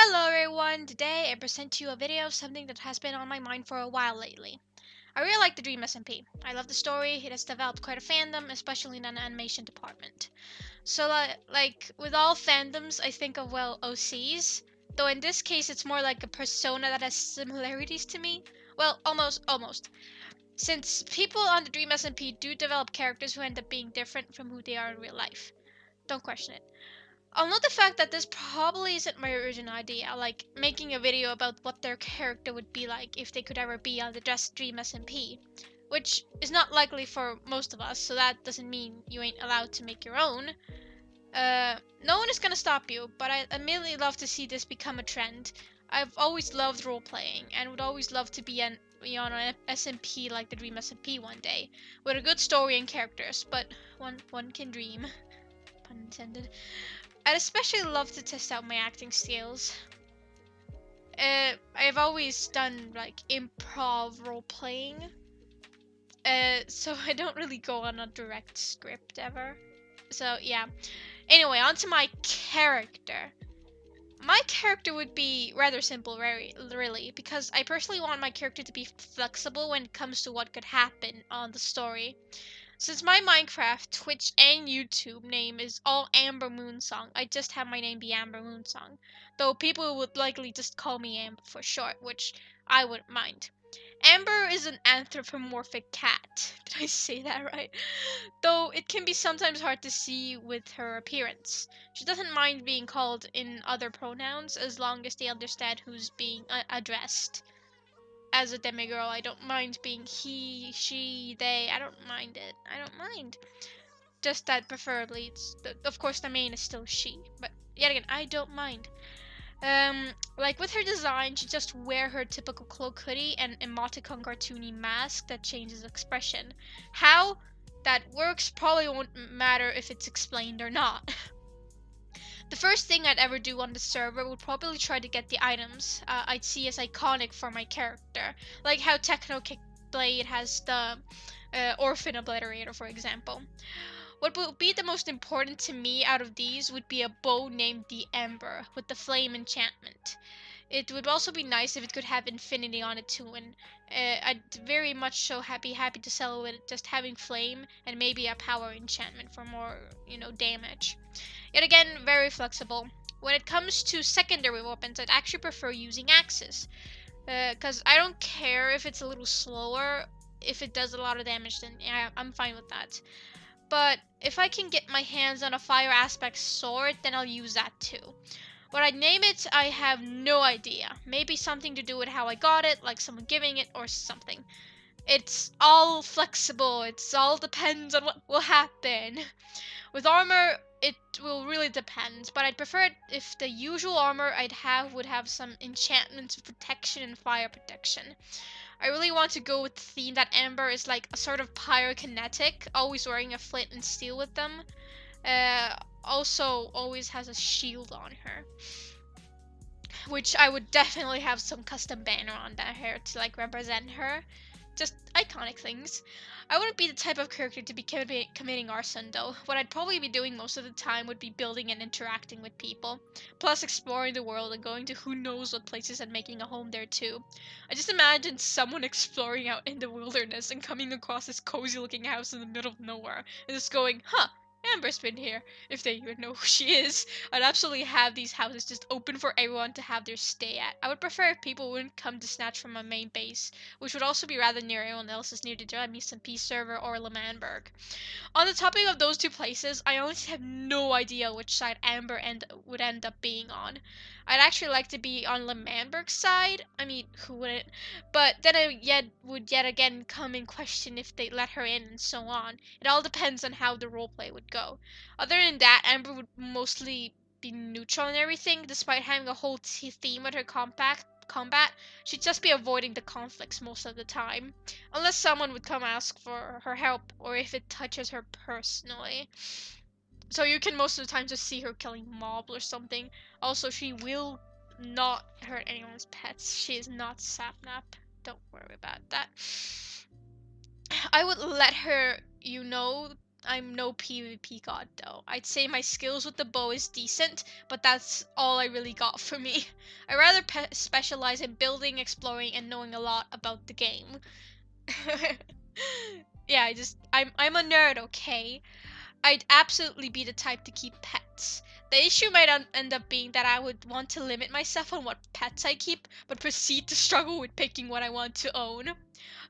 Hello everyone, today I present to you a video of something that has been on my mind for a while lately. I really like the Dream SMP. I love the story, it has developed quite a fandom, especially in an animation department. So like with all fandoms, I think of, well, OCs, though in this case it's more like a persona that has similarities to me. Well, almost. Since people on the Dream SMP do develop characters who end up being different from who they are in real life. Don't question it. I'll note the fact that this probably isn't my original idea, like making a video about what their character would be like if they could ever be on the Dream SMP, which is not likely for most of us, so that doesn't mean you ain't allowed to make your own. No one is gonna stop you, but I immediately love to see this become a trend. I've always loved role-playing, and would always love to be on an SMP like the Dream SMP one day, with a good story and characters, but one can dream. Pun intended. I'd especially love to test out my acting skills. I've always done like improv role playing, so I don't really go on a direct script ever. So yeah. Anyway, on to my character. My character would be rather simple, really, because I personally want my character to be flexible when it comes to what could happen on the story. Since my Minecraft, Twitch, and YouTube name is all Amber Moonsong, I just have my name be Amber Moonsong. Though people would likely just call me Amber for short, which I wouldn't mind. Amber is an anthropomorphic cat. Did I say that right? Though it can be sometimes hard to see with her appearance. She doesn't mind being called in other pronouns as long as they understand who's being addressed. As a demigirl, I don't mind being he, she, they. I don't mind it. I don't mind. Just that preferably of course the main is still she. But yet again, I don't mind. Like with her design, she just wear her typical cloak hoodie and emoticon cartoony mask that changes expression. How that works probably won't matter if it's explained or not. The first thing I'd ever do on the server would probably try to get the items I'd see as iconic for my character, like how Techno Kickblade has the Orphan Obliterator, for example. What would be the most important to me out of these would be a bow named the Ember with the Flame enchantment. It would also be nice if it could have infinity on it too, and I'd very much so happy to sell with just having flame and maybe a power enchantment for more, damage. Yet again, very flexible. When it comes to secondary weapons, I'd actually prefer using axes, because I don't care if it's a little slower. If it does a lot of damage, then yeah, I'm fine with that. But if I can get my hands on a fire aspect sword, then I'll use that too. What I'd name it, I have no idea. Maybe something to do with how I got it, like someone giving it or something. It's all flexible. It's all depends on what will happen. With armor, it will really depend, but I'd prefer it if the usual armor I'd have would have some enchantments of protection and fire protection. I really want to go with the theme that Amber is like a sort of pyrokinetic, always wearing a flint and steel with them. Also always has a shield on her, which I would definitely have some custom banner on that hair to like represent her. Just iconic things. I wouldn't be the type of character to be committing arson though. What I'd probably be doing most of the time would be building and interacting with people, plus exploring the world and going to who knows what places and making a home there too. I just imagine someone exploring out in the wilderness and coming across this cozy looking house in the middle of nowhere and just going, huh, Amber's been here, if they even know who she is. I'd absolutely have these houses just open for everyone to have their stay at. I would prefer if people wouldn't come to snatch from my main base, which would also be rather near everyone else's near the Dream SMP server or Lemanberg. On the topic of those two places, I honestly have no idea which side Amber would end up being on. I'd actually like to be on Lemanberg's side. I mean, who wouldn't? But then I would yet again come in question if they let her in and so on. It all depends on how the roleplay would go. Other than that, Amber would mostly be neutral and everything, despite having a whole theme with her combat. She'd just be avoiding the conflicts most of the time, unless someone would come ask for her help or if it touches her personally. So you can most of the time just see her killing mobs or something. Also, she will not hurt anyone's pets. She is not Sapnap. Don't worry about that. I would let her, I'm no PvP god though. I'd say my skills with the bow is decent, but that's all I really got for me. I rather specialize in building, exploring, and knowing a lot about the game. Yeah, I'm a nerd, okay? I'd absolutely be the type to keep pets. The issue might end up being that I would want to limit myself on what pets I keep, but proceed to struggle with picking what I want to own.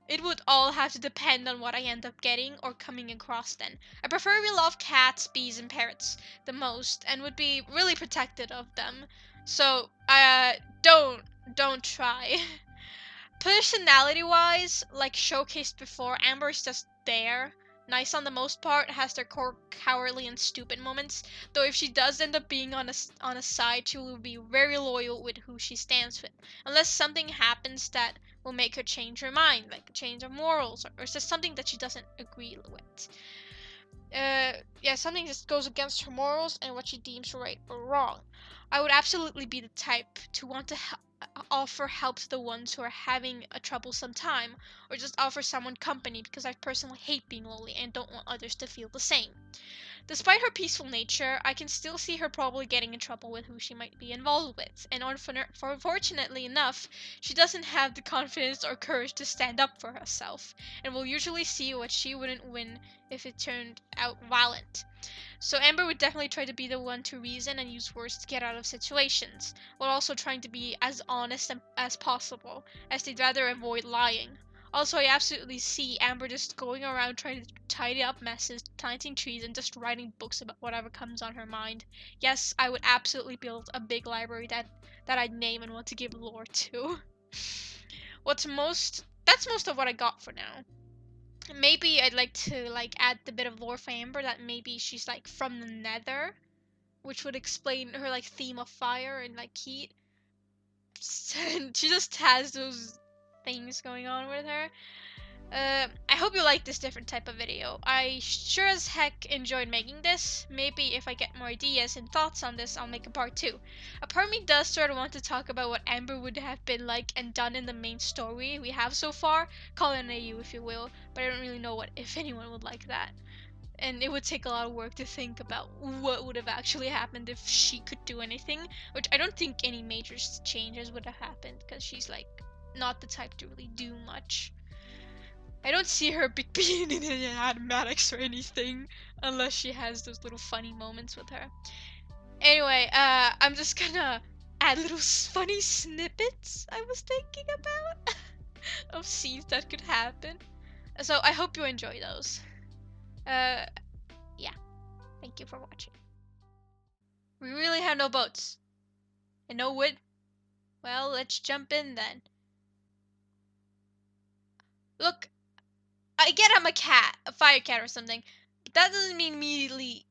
It would all have to depend on what I end up getting or coming across then. I prefer love cats, bees, and parrots the most, and would be really protective of them. So, don't, don't try. Personality-wise, like showcased before, Amber is just there. Nice on the most part, has their core cowardly and stupid moments. Though if she does end up being on a side, she will be very loyal with who she stands with, unless something happens that will make her change her mind, like a change of morals, or just something that she doesn't agree with. Yeah, something just goes against her morals and what she deems right or wrong. I would absolutely be the type to want to offer help to the ones who are having a troublesome time, or just offer someone company because I personally hate being lonely and don't want others to feel the same. Despite her peaceful nature, I can still see her probably getting in trouble with who she might be involved with, and unfortunately enough, she doesn't have the confidence or courage to stand up for herself, and will usually see what she wouldn't win if it turned out violent. So Amber would definitely try to be the one to reason and use words to get out of situations, while also trying to be as honest as possible, as they'd rather avoid lying. Also, I absolutely see Amber just going around trying to tidy up messes, planting trees, and just writing books about whatever comes on her mind. Yes, I would absolutely build a big library that I'd name and want to give lore to. That's most of what I got for now. Maybe I'd like to add the bit of lore for Amber that maybe she's like from the Nether, which would explain her like theme of fire and like heat. She just has those things going on with her. I hope you like this different type of video. I sure as heck enjoyed making this. Maybe if I get more ideas and thoughts on this, I'll make a part 2. A part of me does sort of want to talk about what Amber would have been like and done in the main story we have so far. Call it an AU if you will, but I don't really know if anyone would like that. And it would take a lot of work to think about what would have actually happened if she could do anything, which I don't think any major changes would have happened because she's like not the type to really do much. I don't see her being in any animatics or anything unless she has those little funny moments with her. Anyway, I'm just gonna add little funny snippets I was thinking about of scenes that could happen. So I hope you enjoy those. Yeah. Thank you for watching. We really have no boats. And no wood. Well, let's jump in then. Look, I get I'm a cat, a fire cat or something, but that doesn't mean immediately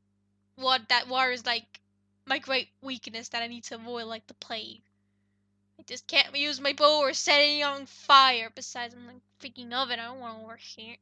that water is like my great weakness that I need to avoid like the plague. I just can't use my bow or set it on fire. Besides, I'm like freaking oven. I don't want to work here.